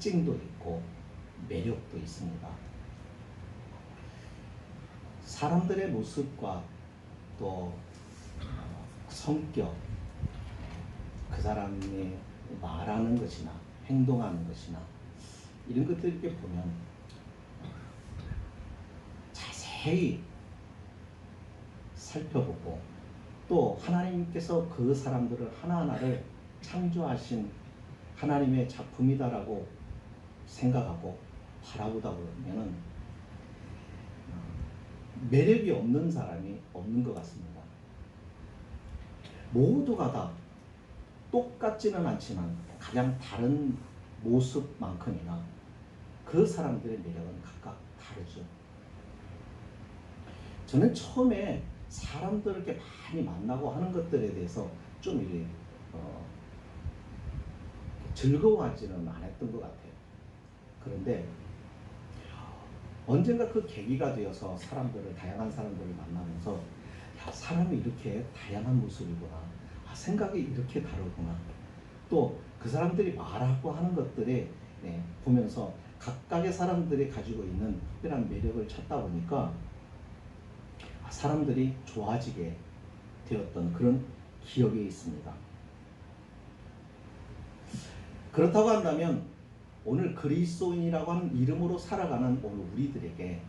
특징도 있고 매력도 있습니다. 사람들의 모습과 또 성격, 그 사람이 말하는 것이나 행동하는 것이나 이런 것들 이렇게 보면 자세히 살펴보고 또 하나님께서 그 사람들을 하나하나를 창조하신 하나님의 작품이다라고 생각하고 바라보다 보면은 매력이 없는 사람이 없는 것 같습니다. 모두가 다 똑같지는 않지만 가장 다른 모습만큼이나 그 사람들의 매력은 각각 다르죠. 저는 처음에 사람들을 이렇게 많이 만나고 하는 것들에 대해서 좀 이렇게 즐거워하지는 않았던 것 같아요. 그런데 언젠가 그 계기가 되어서 다양한 사람들을 만나면서 야, 사람이 이렇게 다양한 모습이구나. 생각이 이렇게 다르구나. 또 그 사람들이 말하고 하는 것들에 보면서 각각의 사람들이 가지고 있는 특별한 매력을 찾다 보니까 사람들이 좋아지게 되었던 그런 기억이 있습니다. 그렇다고 한다면 오늘 그리스도인이라고 하는 이름으로 살아가는 오늘 우리들에게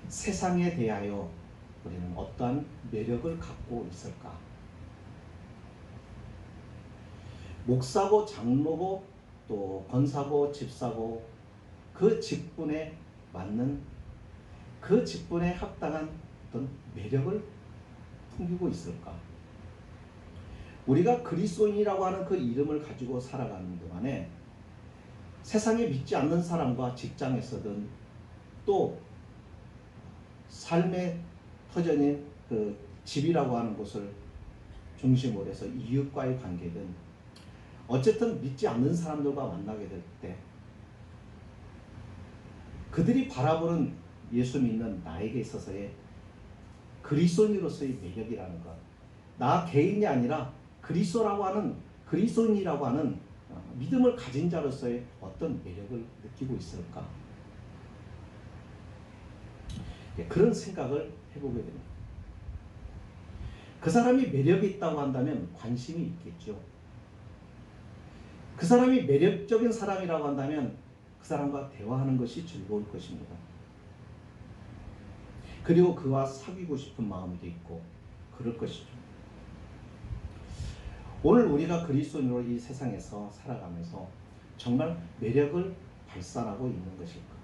세상에 대하여 우리는 어떠한 매력을 갖고 있을까? 목사고 장로고 또 권사고 집사고 그 직분에 맞는 그 직분에 합당한 어떤 매력을 풍기고 있을까? 우리가 그리스도인이라고 하는 그 이름을 가지고 살아가는 동안에 세상에 믿지 않는 사람과 직장에서든 또 삶의 터전인 그 집이라고 하는 곳을 중심으로 해서 이웃과의 관계든 어쨌든 믿지 않는 사람들과 만나게 될 때 그들이 바라보는 예수 믿는 나에게 있어서의 그리스도인으로서의 매력이라는 것, 나 개인이 아니라 그리스도인이라고 하는 믿음을 가진 자로서의 어떤 매력을 느끼고 있을까? 그런 생각을 해보게 됩니다. 그 사람이 매력이 있다고 한다면 관심이 있겠죠. 그 사람이 매력적인 사람이라고 한다면 그 사람과 대화하는 것이 즐거울 것입니다. 그리고 그와 사귀고 싶은 마음도 있고 그럴 것이죠. 오늘 우리가 그리스도인으로 이 세상에서 살아가면서 정말 매력을 발산하고 있는 것일까?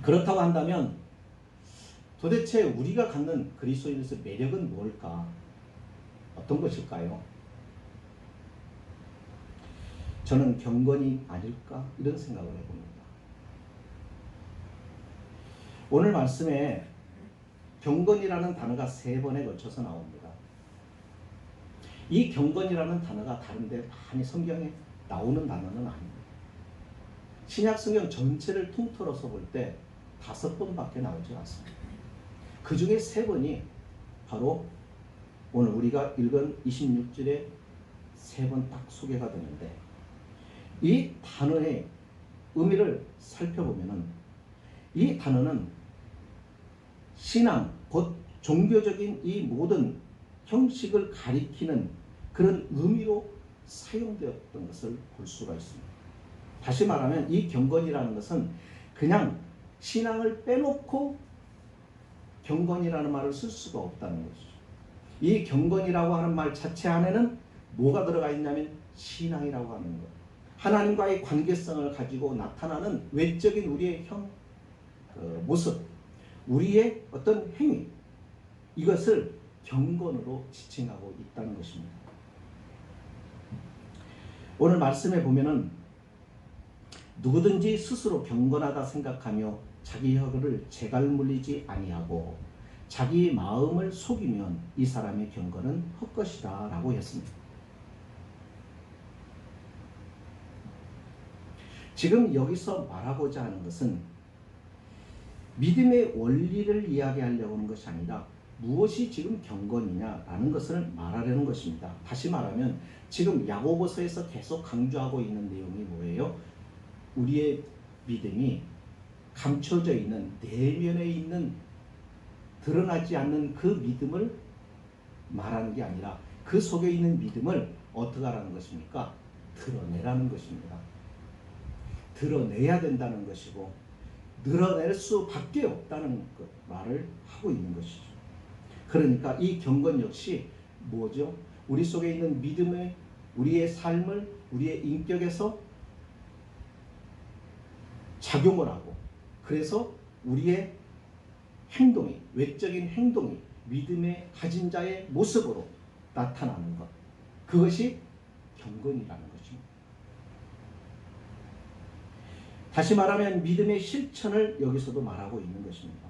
그렇다고 한다면 도대체 우리가 갖는 그리스도인으로서의 매력은 뭘까? 어떤 것일까요? 저는 경건이 아닐까? 이런 생각을 해봅니다. 오늘 말씀에 경건이라는 단어가 3번에 걸쳐서 나옵니다. 이 경건이라는 단어가 다른데 많이 성경에 나오는 단어는 아닙니다. 신약 성경 전체를 통틀어서 볼 때 5번밖에 나오지 않습니다. 그 중에 3번이 바로 오늘 우리가 읽은 26절에 3번 딱 소개가 되는데 이 단어의 의미를 살펴보면은 이 단어는 신앙, 곧 종교적인 이 모든 형식을 가리키는 그런 의미로 사용되었던 것을 볼 수가 있습니다. 다시 말하면 이 경건이라는 것은 그냥 신앙을 빼놓고 경건이라는 말을 쓸 수가 없다는 것이죠. 이 경건이라고 하는 말 자체 안에는 뭐가 들어가 있냐면 신앙이라고 하는 것. 하나님과의 관계성을 가지고 나타나는 외적인 우리의 모습, 우리의 어떤 행위, 이것을 경건으로 지칭하고 있다는 것입니다. 오늘 말씀에 보면은 누구든지 스스로 경건하다 생각하며 자기 혀를 재갈 물리지 아니하고 자기 마음을 속이면 이 사람의 경건은 헛것이다 라고 했습니다. 지금 여기서 말하고자 하는 것은 믿음의 원리를 이야기하려고 하는 것이 아니라 무엇이 지금 경건이냐라는 것을 말하려는 것입니다. 다시 말하면 지금 야고보서에서 계속 강조하고 있는 내용이 뭐예요? 우리의 믿음이 감춰져 있는 내면에 있는 드러나지 않는 그 믿음을 말하는 게 아니라 그 속에 있는 믿음을 어떻게 하라는 것입니까? 드러내라는 것입니다. 드러내야 된다는 것이고 늘어낼 수밖에 없다는 말을 하고 있는 것이죠. 그러니까 이 경건 역시 뭐죠? 우리 속에 있는 믿음을, 우리의 삶을, 우리의 인격에서 작용을 하고, 그래서 우리의 행동이, 외적인 행동이 믿음의 가진 자의 모습으로 나타나는 것, 그것이 경건이라는 것입니다. 다시 말하면 믿음의 실천을 여기서도 말하고 있는 것입니다.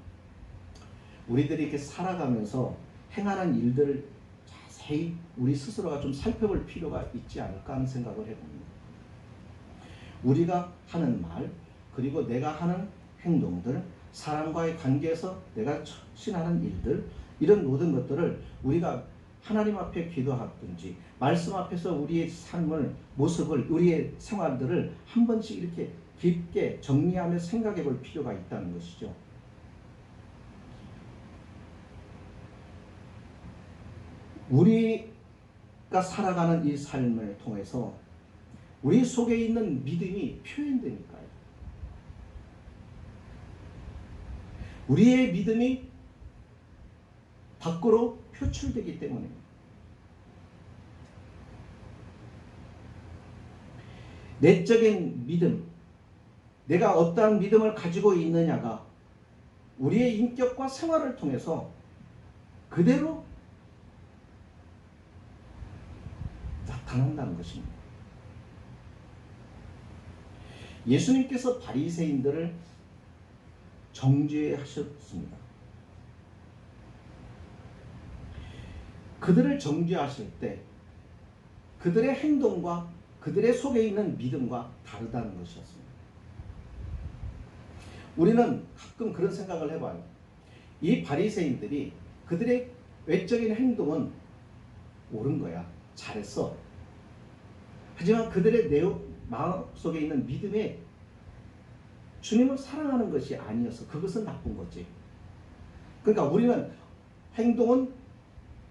우리들이 이렇게 살아가면서 행하는 일들을 자세히 우리 스스로가 좀 살펴볼 필요가 있지 않을까 하는 생각을 해봅니다. 우리가 하는 말, 그리고 내가 하는 행동들, 사람과의 관계에서 내가 처신하는 일들, 이런 모든 것들을 우리가 하나님 앞에 기도하든지 말씀 앞에서 우리의 삶을, 모습을, 우리의 생활들을 한 번씩 이렇게 깊게 정리하며 생각해 볼 필요가 있다는 것이죠. 우리가 살아가는 이 삶을 통해서 우리 속에 있는 믿음이 표현되니까요. 우리의 믿음이 밖으로 표출되기 때문입니다. 내적인 믿음, 내가 어떠한 믿음을 가지고 있느냐가 우리의 인격과 생활을 통해서 그대로 나타난다는 것입니다. 예수님께서 바리새인들을 정죄하셨습니다. 그들을 정죄하실 때 그들의 행동과 그들의 속에 있는 믿음과 다르다는 것이었습니다. 우리는 가끔 그런 생각을 해봐요. 이 바리새인들이 그들의 외적인 행동은 옳은 거야. 잘했어. 하지만 그들의 마음속에 있는 믿음에 주님을 사랑하는 것이 아니어서 그것은 나쁜 거지. 그러니까 우리는 행동은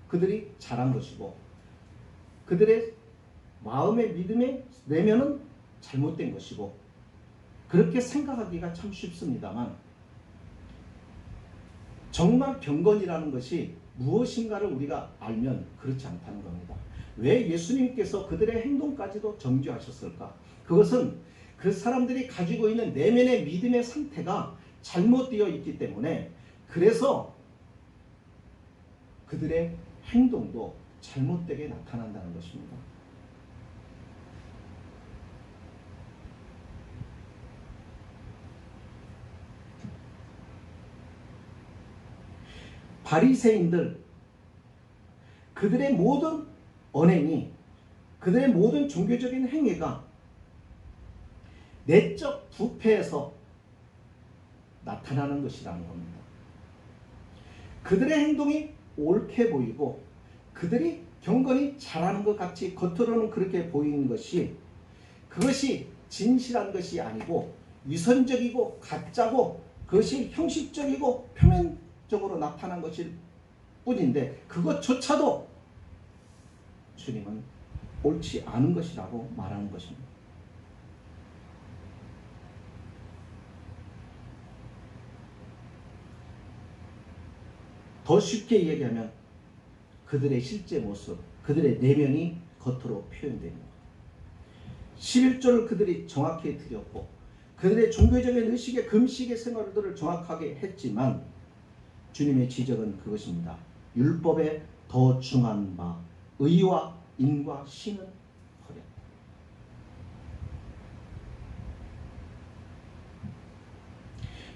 그들이 잘한 것이고 그들의 마음의 믿음의 내면은 잘못된 것이고 그렇게 생각하기가 참 쉽습니다만 정말 경건이라는 것이 무엇인가를 우리가 알면 그렇지 않다는 겁니다. 왜 예수님께서 그들의 행동까지도 정죄하셨을까? 그것은 그 사람들이 가지고 있는 내면의 믿음의 상태가 잘못되어 있기 때문에 그래서 그들의 행동도 잘못되게 나타난다는 것입니다. 바리새인들, 그들의 모든 언행이, 그들의 모든 종교적인 행위가 내적 부패에서 나타나는 것이라는 겁니다. 그들의 행동이 옳게 보이고 그들이 경건히 잘하는 것 같이 겉으로는 그렇게 보이는 것이 그것이 진실한 것이 아니고 위선적이고 가짜고 그것이 형식적이고 표면적으로 나타난 것일 뿐인데 그것조차도 주님은 옳지 않은 것이라고 말하는 것입니다. 더 쉽게 얘기하면 그들의 실제 모습, 그들의 내면이 겉으로 표현되는 것. 11조를 그들이 정확히 드렸고 그들의 종교적인 의식의 금식의 생활들을 정확하게 했지만 주님의 지적은 그것입니다. 율법에 더 중한 바 의와 인과 신은 버렸다.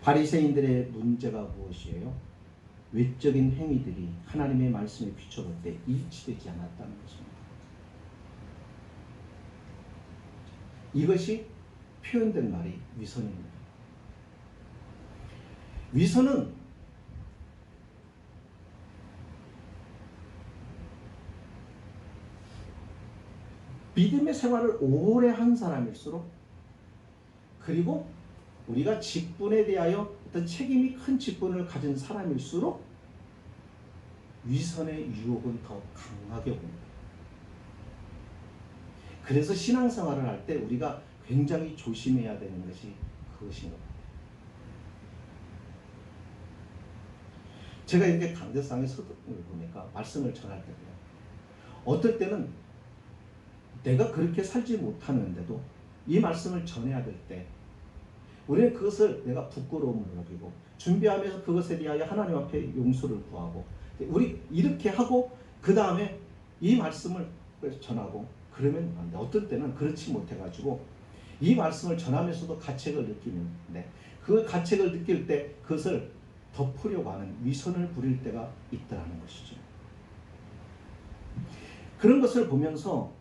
바리새인들의 문제가 무엇이에요? 외적인 행위들이 하나님의 말씀에 비춰볼 때 일치되지 않았다는 것입니다. 이것이 표현된 말이 위선입니다. 위선은 믿음의 생활을 오래 한 사람일수록, 그리고 우리가 직분에 대하여 어떤 책임이 큰 직분을 가진 사람일수록 위선의 유혹은 더 강하게 옵니다. 그래서 신앙생활을 할 때 우리가 굉장히 조심해야 되는 것이 그것인 것 같아요. 제가 이렇게 강대상의 서적을 보니까 말씀을 전할 때요, 어떨 때는 내가 그렇게 살지 못하는데도 이 말씀을 전해야 될 때 우리는 그것을 내가 부끄러움을 여기고 준비하면서 그것에 대하여 하나님 앞에 용서를 구하고 우리 이렇게 하고 그 다음에 이 말씀을 전하고 그러면 안 돼. 어떤 때는 그렇지 못해가지고 이 말씀을 전하면서도 가책을 느끼는데 그 가책을 느낄 때 그것을 덮으려고 하는 위선을 부릴 때가 있다는 것이죠. 그런 것을 보면서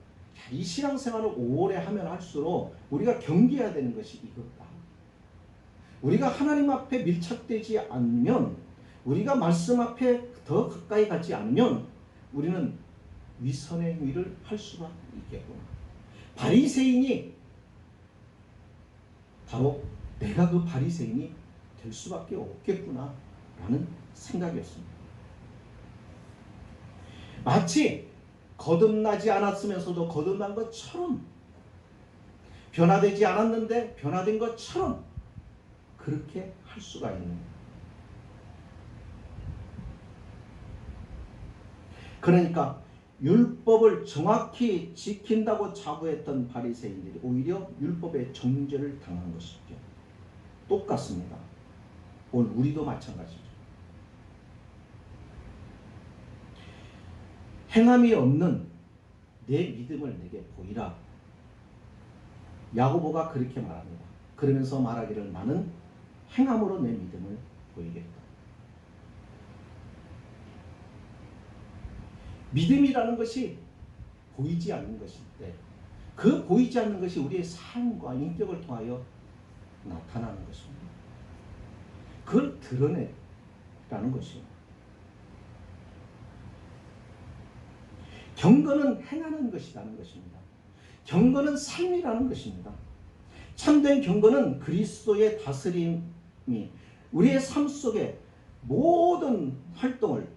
이 신앙생활을 오래 하면 할수록 우리가 경계해야 되는 것이 이거다. 우리가 하나님 앞에 밀착되지 않으면, 우리가 말씀 앞에 더 가까이 가지 않으면 우리는 위선의 행위를 할 수가 있겠구나. 바리새인이 바로 내가 그 바리새인이 될 수밖에 없겠구나 라는 생각이었습니다. 마치 거듭나지 않았으면서도 거듭난 것처럼, 변화되지 않았는데 변화된 것처럼 그렇게 할 수가 있는 거예요. 그러니까 율법을 정확히 지킨다고 자부했던 바리새인들이 오히려 율법의 정죄를 당한 것이죠. 똑같습니다. 오늘 우리도 마찬가지죠. 행함이 없는 내 믿음을 내게 보이라. 야고보가 그렇게 말합니다. 그러면서 말하기를 나는 행함으로 내 믿음을 보이겠다. 믿음이라는 것이 보이지 않는 것인데 그 보이지 않는 것이 우리의 삶과 인격을 통하여 나타나는 것입니다. 그걸 드러내라는 것입니다. 경건은 행하는 것이라는 것입니다. 경건은 삶이라는 것입니다. 참된 경건은 그리스도의 다스림이 우리의 삶 속에 모든 활동을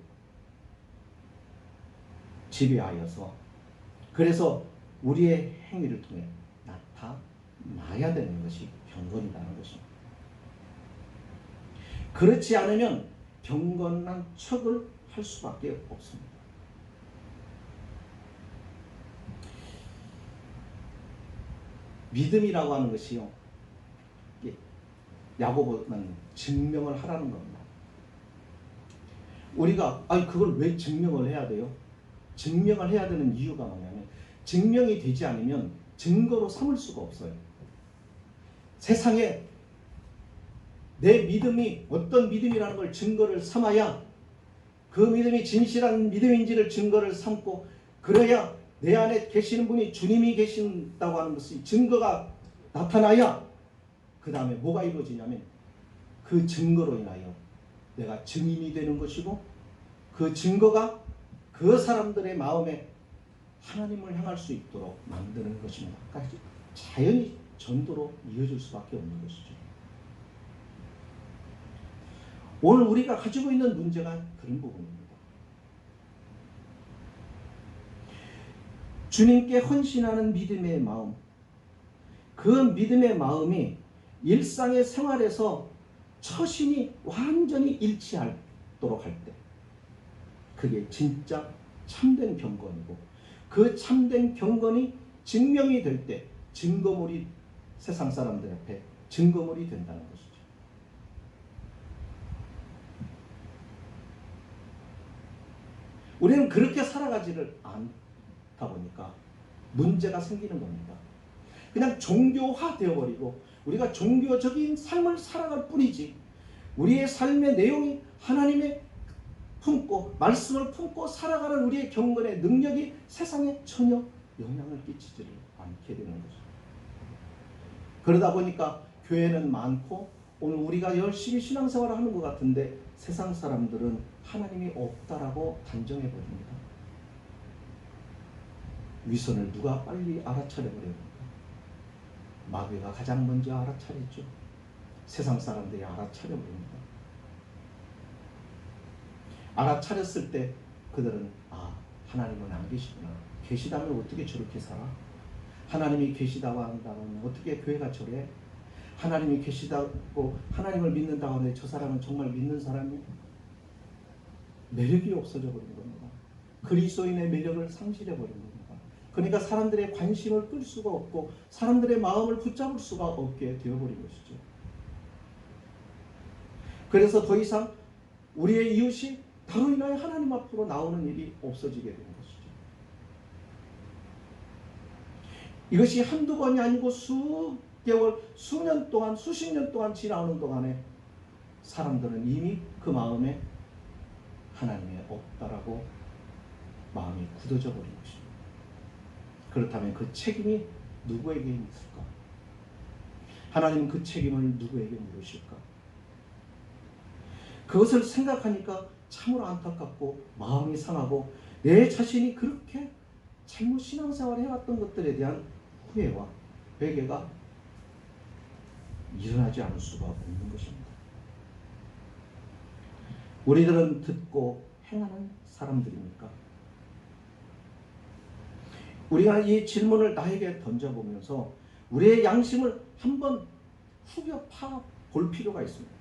지배하여서 그래서 우리의 행위를 통해 나타나야 되는 것이 경건이라는 것입니다. 그렇지 않으면 경건한 척을 할 수밖에 없습니다. 믿음이라고 하는 것이요, 야고보는 증명을 하라는 겁니다. 우리가 그걸 왜 증명을 해야 돼요? 증명을 해야 되는 이유가 뭐냐면 증명이 되지 않으면 증거로 삼을 수가 없어요. 세상에 내 믿음이 어떤 믿음이라는 걸 증거를 삼아야 그 믿음이 진실한 믿음인지를 증거를 삼고, 그래야 내 안에 계시는 분이 주님이 계신다고 하는 것이 증거가 나타나야 그 다음에 뭐가 이루어지냐면 그 증거로 인하여 내가 증인이 되는 것이고, 그 증거가 그 사람들의 마음에 하나님을 향할 수 있도록 만드는 것입니다. 그러니까 자연히 전도로 이어질 수밖에 없는 것이죠. 오늘 우리가 가지고 있는 문제가 그런 부분입니다. 주님께 헌신하는 믿음의 마음, 그 믿음의 마음이 일상의 생활에서 처신이 완전히 일치하도록 할 때 그게 진짜 참된 경건이고, 그 참된 경건이 증명이 될 때 증거물이 세상 사람들 앞에 증거물이 된다는 것이죠. 우리는 그렇게 살아가지를 않다 보니까 문제가 생기는 겁니다. 그냥 종교화 되어버리고 우리가 종교적인 삶을 살아갈 뿐이지 우리의 삶의 내용이 하나님의 품고 말씀을 품고 살아가는 우리의 경건의 능력이 세상에 전혀 영향을 끼치지를 않게 되는 거죠. 그러다 보니까 교회는 많고 오늘 우리가 열심히 신앙생활을 하는 것 같은데 세상 사람들은 하나님이 없다라고 단정해 버립니다. 위선을 누가 빨리 알아차려 버립니까? 마귀가 가장 먼저 알아차렸죠. 세상 사람들이 알아차려 버립니다. 알아차렸을 때 그들은 하나님은 안 계시구나. 계시다면 어떻게 저렇게 살아? 하나님이 계시다고 한다면 어떻게 교회가 저래? 하나님이 계시다고 하나님을 믿는다고 하는데 저 사람은 정말 믿는 사람이 매력이 없어져 버린 겁니다. 그리스도인의 매력을 상실해 버린 겁니다. 그러니까 사람들의 관심을 끌 수가 없고 사람들의 마음을 붙잡을 수가 없게 되어버린 것이죠. 그래서 더 이상 우리의 이웃이 나로 인하여 하나님 앞으로 나오는 일이 없어지게 되는 것이죠. 이것이 한두 번이 아니고 수개월, 수년 동안, 수십 년 동안 지나오는 동안에 사람들은 이미 그 마음에 하나님이 없다라고 마음이 굳어져 버린 것입니다. 그렇다면 그 책임이 누구에게 있을까? 하나님은 그 책임을 누구에게 물으실까? 그것을 생각하니까 참으로 안타깝고 마음이 상하고 내 자신이 그렇게 잘못 신앙생활을 해왔던 것들에 대한 후회와 회개가 일어나지 않을 수가 없는 것입니다. 우리들은 듣고 행하는 사람들입니까? 우리가 이 질문을 나에게 던져보면서 우리의 양심을 한번 후벼 파 볼 필요가 있습니다.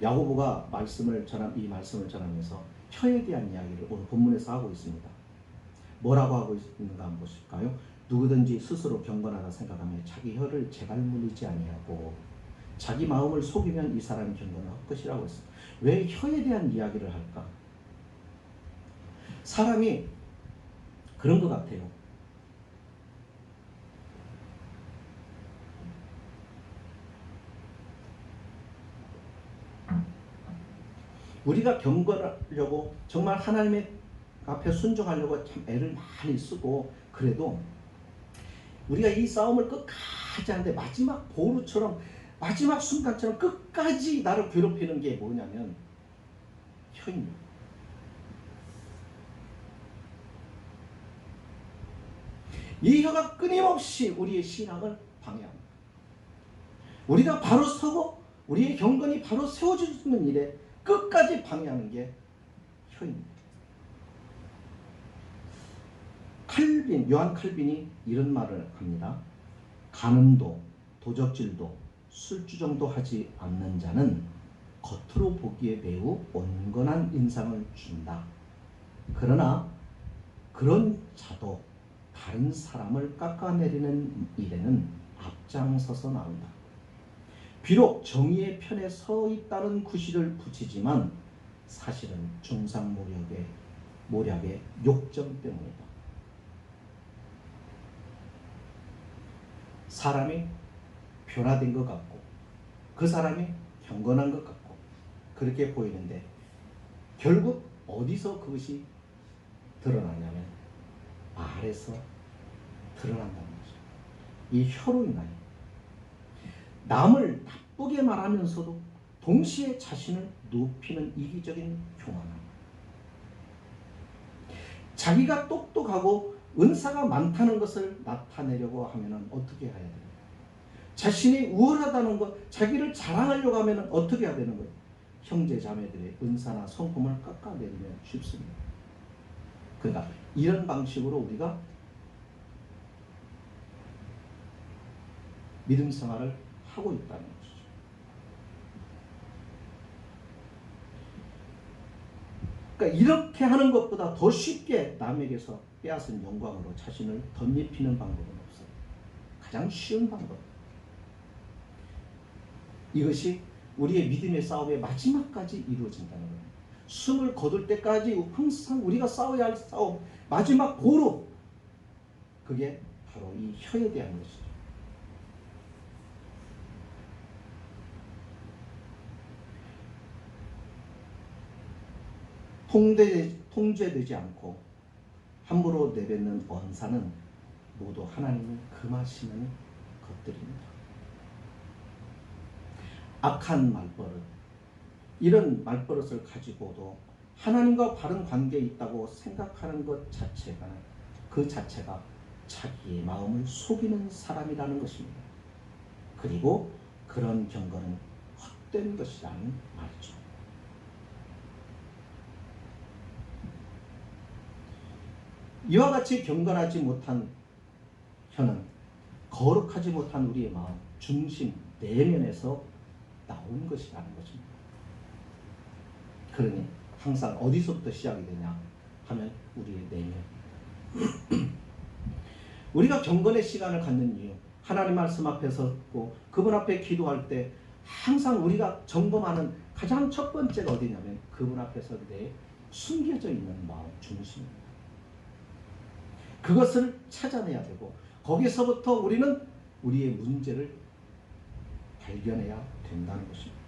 야고보가 이 말씀을 전하면서 혀에 대한 이야기를 오늘 본문에서 하고 있습니다. 뭐라고 하고 있는가 한번 보실까요? 누구든지 스스로 경건하다 생각하며 자기 혀를 재갈물리지 아니하고 자기 마음을 속이면 이 사람이 경건할 것이라고 했습니다. 왜 혀에 대한 이야기를 할까? 사람이 그런 것 같아요. 우리가 경건하려고 정말 하나님의 앞에 순종하려고 참 애를 많이 쓰고 그래도 우리가 이 싸움을 끝까지 하는데 마지막 보루처럼 마지막 순간처럼 끝까지 나를 괴롭히는 게 뭐냐면 혀입니다. 이 혀가 끊임없이 우리의 신앙을 방해합니다. 우리가 바로 서고 우리의 경건이 바로 세워지는 일에 끝까지 방해하는 게 혀입니다. 요한 칼빈이 이런 말을 합니다. 간음도 도적질도 술주정도 하지 않는 자는 겉으로 보기에 매우 온건한 인상을 준다. 그러나 그런 자도 다른 사람을 깎아내리는 일에는 앞장서서 나온다. 비록 정의의 편에 서 있다는 구실을 붙이지만 사실은 중상모략의 욕정 때문이다. 사람이 변화된 것 같고 그 사람이 경건한 것 같고 그렇게 보이는데 결국 어디서 그것이 드러나냐면 말에서 드러난다는 거죠. 이 혀로 인하여 남을 나쁘게 말하면서도 동시에 자신을 높이는 이기적인 교만함. 자기가 똑똑하고 은사가 많다는 것을 나타내려고 하면 어떻게 해야 돼요? 자신이 우월하다는 것, 자기를 자랑하려고 하면 어떻게 해야 되는 거예요? 형제 자매들의 은사나 성품을 깎아내리면 쉽습니다. 그러니까 이런 방식으로 우리가 믿음 생활을 하고 있다는 것이죠. 그러니까 이렇게 하는 것보다 더 쉽게 남에게서 빼앗은 영광으로 자신을 덧입히는 방법은 없어요. 가장 쉬운 방법. 이것이 우리의 믿음의 싸움의 마지막까지 이루어진다는 거예요. 숨을 거둘 때까지 항상 우리가 싸워야 할 싸움, 마지막 보루. 그게 바로 이 혀에 대한 것이죠. 통제되지 않고 함부로 내뱉는 언사는 모두 하나님이 금하시는 것들입니다. 악한 말버릇, 이런 말버릇을 가지고도 하나님과 바른 관계에 있다고 생각하는 것 자체가 그 자체가 자기의 마음을 속이는 사람이라는 것입니다. 그리고 그런 경건은 헛된 것이라는 말이죠. 이와 같이 경건하지 못한 혀는 거룩하지 못한 우리의 마음, 중심, 내면에서 나온 것이라는 것입니다. 그러니 항상 어디서부터 시작이 되냐 하면 우리의 내면. 우리가 경건의 시간을 갖는 이유, 하나님 말씀 앞에 섰고 그분 앞에 기도할 때 항상 우리가 점검하는 가장 첫 번째가 어디냐면 그분 앞에서 내 숨겨져 있는 마음, 중심입니다. 그것을 찾아내야 되고 거기서부터 우리는 우리의 문제를 발견해야 된다는 것입니다.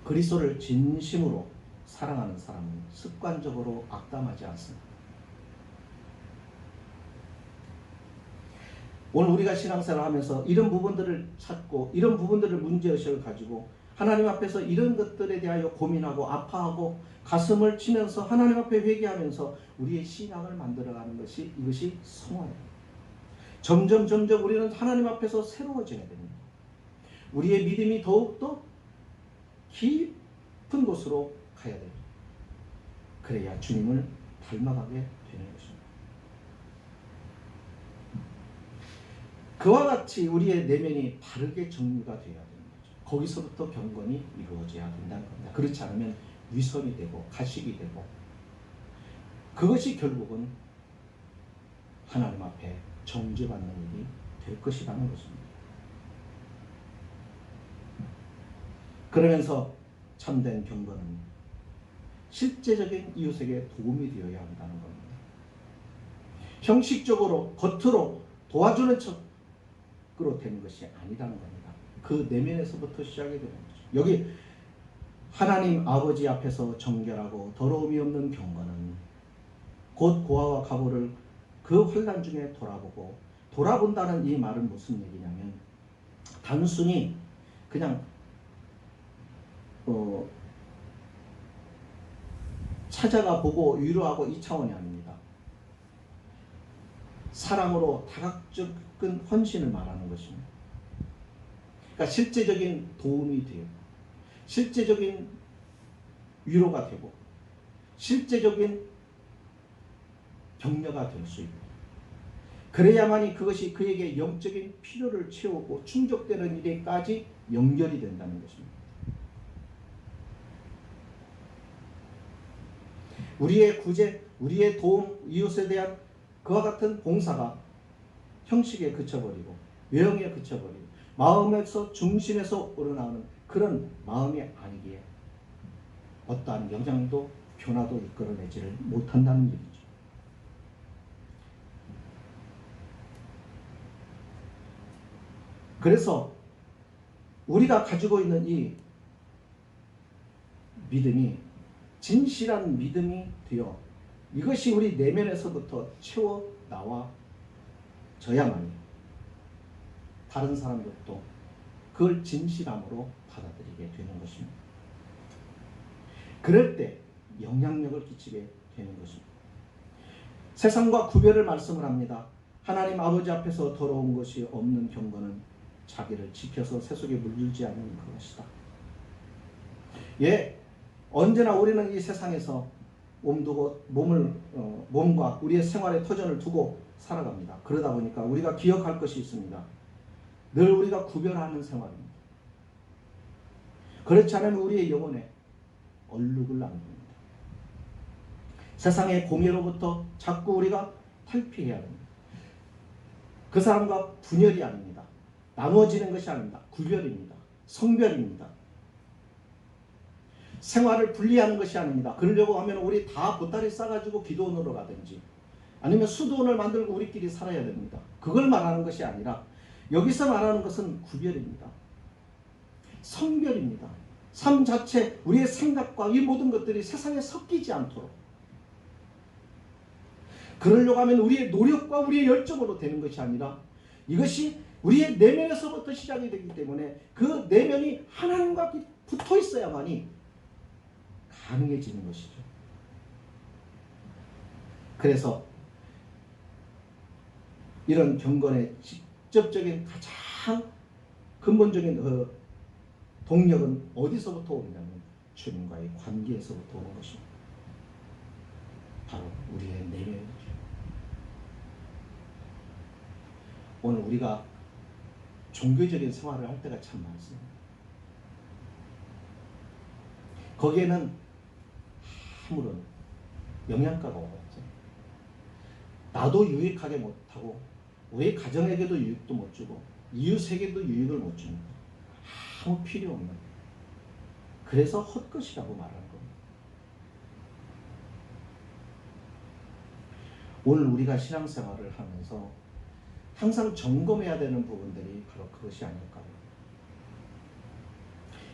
그리스도를 진심으로 사랑하는 사람은 습관적으로 악담하지 않습니다. 오늘 우리가 신앙생활을 하면서 이런 부분들을 찾고 이런 부분들을 문제의식을 가지고 하나님 앞에서 이런 것들에 대하여 고민하고 아파하고 가슴을 치면서 하나님 앞에 회개하면서 우리의 신앙을 만들어가는 것이 이것이 성화입니다. 점점 우리는 하나님 앞에서 새로워져야 됩니다. 우리의 믿음이 더욱더 깊은 곳으로 가야 됩니다. 그래야 주님을 닮아가게 되는 것입니다. 그와 같이 우리의 내면이 바르게 정리가 되어야 됩니다. 거기서부터 경건이 이루어져야 된다는 겁니다. 그렇지 않으면 위선이 되고 가식이 되고 그것이 결국은 하나님 앞에 정죄받는 일이 될 것이라는 것입니다. 그러면서 참된 경건은 실제적인 이웃에게 도움이 되어야 한다는 겁니다. 형식적으로 겉으로 도와주는 척으로 되는 것이 아니라는 겁니다. 그 내면에서부터 시작이 되는 거죠. 여기 하나님 아버지 앞에서 정결하고 더러움이 없는 경건은 곧 고아와 가보를 그 환난 중에 돌아본다는 이 말은 무슨 얘기냐면 단순히 그냥 찾아가 보고 위로하고 이 차원이 아닙니다. 사랑으로 다각적인 헌신을 말하는 것입니다. 그러니까 실제적인 도움이 돼요. 실제적인 위로가 되고 실제적인 격려가 될 수 있고 그래야만이 그것이 그에게 영적인 필요를 채우고 충족되는 일에까지 연결이 된다는 것입니다. 우리의 구제, 우리의 도움, 이웃에 대한 그와 같은 봉사가 형식에 그쳐버리고 외형에 그쳐버리고 마음에서 중심에서 우러나오는 그런 마음이 아니기에 어떠한 영향도 변화도 이끌어내지를 못한다는 얘기죠. 그래서 우리가 가지고 있는 이 믿음이 진실한 믿음이 되어 이것이 우리 내면에서부터 채워 나와져야만이 다른 사람들도 그걸 진실함으로 받아들이게 되는 것입니다. 그럴 때 영향력을 끼치게 되는 것입니다. 세상과 구별을 말씀을 합니다. 하나님 아버지 앞에서 더러운 것이 없는 경건은 자기를 지켜서 세속에 물들지 않는 그것이다. 예, 언제나 우리는 이 세상에서 몸과 우리의 생활의 터전을 두고 살아갑니다. 그러다 보니까 우리가 기억할 것이 있습니다. 늘 우리가 구별하는 생활입니다. 그렇지 않으면 우리의 영혼에 얼룩을 남깁니다. 세상의 공예로부터 자꾸 우리가 탈피해야 합니다. 그 사람과 분열이 아닙니다. 나누어지는 것이 아닙니다. 구별입니다. 성별입니다. 생활을 분리하는 것이 아닙니다. 그러려고 하면 우리 다 보따리 싸가지고 기도원으로 가든지 아니면 수도원을 만들고 우리끼리 살아야 됩니다. 그걸 말하는 것이 아니라 여기서 말하는 것은 구별입니다. 성별입니다. 삶 자체, 우리의 생각과 이 모든 것들이 세상에 섞이지 않도록 그러려고 하면 우리의 노력과 우리의 열정으로 되는 것이 아니라 이것이 우리의 내면에서부터 시작이 되기 때문에 그 내면이 하나님과 붙어 있어야만이 가능해지는 것이죠. 그래서 이런 경건의 직접적인 가장 근본적인 동력은 어디서부터 오냐면 주님과의 관계에서부터 오는 것입니다. 바로 우리의 내면이죠. 오늘 우리가 종교적인 생활을 할 때가 참 많습니다. 거기에는 아무런 영양가가 없죠. 나도 유익하게 못하고 우리 가정에게도 유익도 못 주고 이웃에게도 유익을 못 줍니다. 아무 필요 없는, 그래서 헛것이라고 말하는 겁니다. 오늘 우리가 신앙생활을 하면서 항상 점검해야 되는 부분들이 바로 그것이 아닐까요?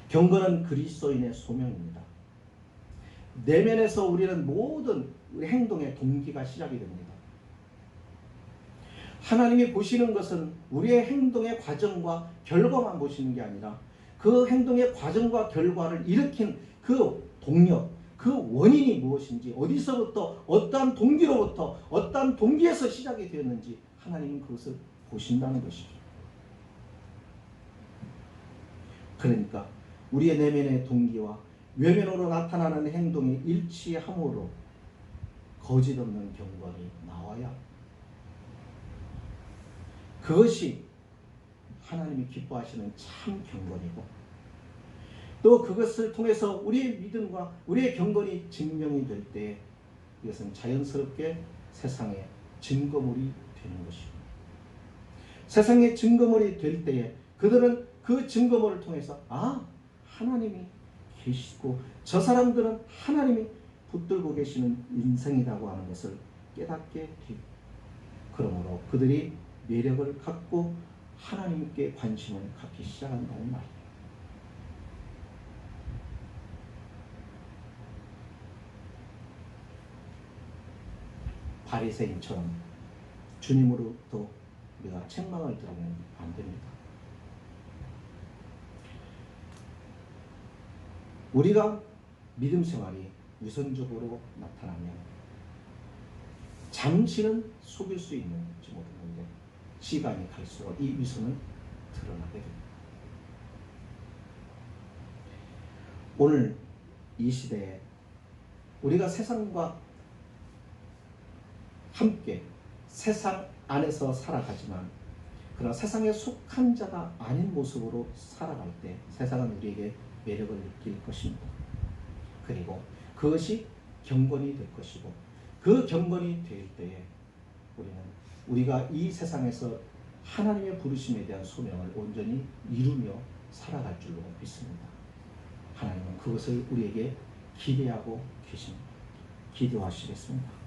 경건은 그리스도인의 소명입니다. 내면에서 우리는 모든 우리 행동의 동기가 시작이 됩니다. 하나님이 보시는 것은 우리의 행동의 과정과 결과만 보시는 게 아니라 그 행동의 과정과 결과를 일으킨 그 동력, 그 원인이 무엇인지, 어디서부터 어떠한 동기로부터 어떠한 동기에서 시작이 되었는지 하나님은 그것을 보신다는 것이죠. 그러니까 우리의 내면의 동기와 외면으로 나타나는 행동이 일치함으로 거짓 없는 경건이 나와야 그것이 하나님이 기뻐하시는 참 경건이고, 또 그것을 통해서 우리의 믿음과 우리의 경건이 증명이 될 때 이것은 자연스럽게 세상의 증거물이 되는 것입니다. 세상의 증거물이 될 때에 그들은 그 증거물을 통해서 하나님이 계시고 저 사람들은 하나님이 붙들고 계시는 인생이라고 하는 것을 깨닫게 되고, 그러므로 그들이 매력을 갖고 하나님께 관심을 갖기 시작한다는 말이에요. 바리새인처럼 주님으로부터 우리가 책망을 들으면 안 됩니다. 우리가 믿음 생활이 위선적으로 나타나면 잠시는 속일 수 있는지 모르는데 시간이 갈수록 이 위선은 드러나게 됩니다. 오늘 이 시대에 우리가 세상과 함께 세상 안에서 살아가지만 그러나 세상에 속한 자가 아닌 모습으로 살아갈 때 세상은 우리에게 매력을 느낄 것입니다. 그리고 그것이 경건이 될 것이고, 그 경건이 될 때에 우리가 이 세상에서 하나님의 부르심에 대한 소명을 온전히 이루며 살아갈 줄로 믿습니다. 하나님은 그것을 우리에게 기대하고 계십니다. 기도하시겠습니다.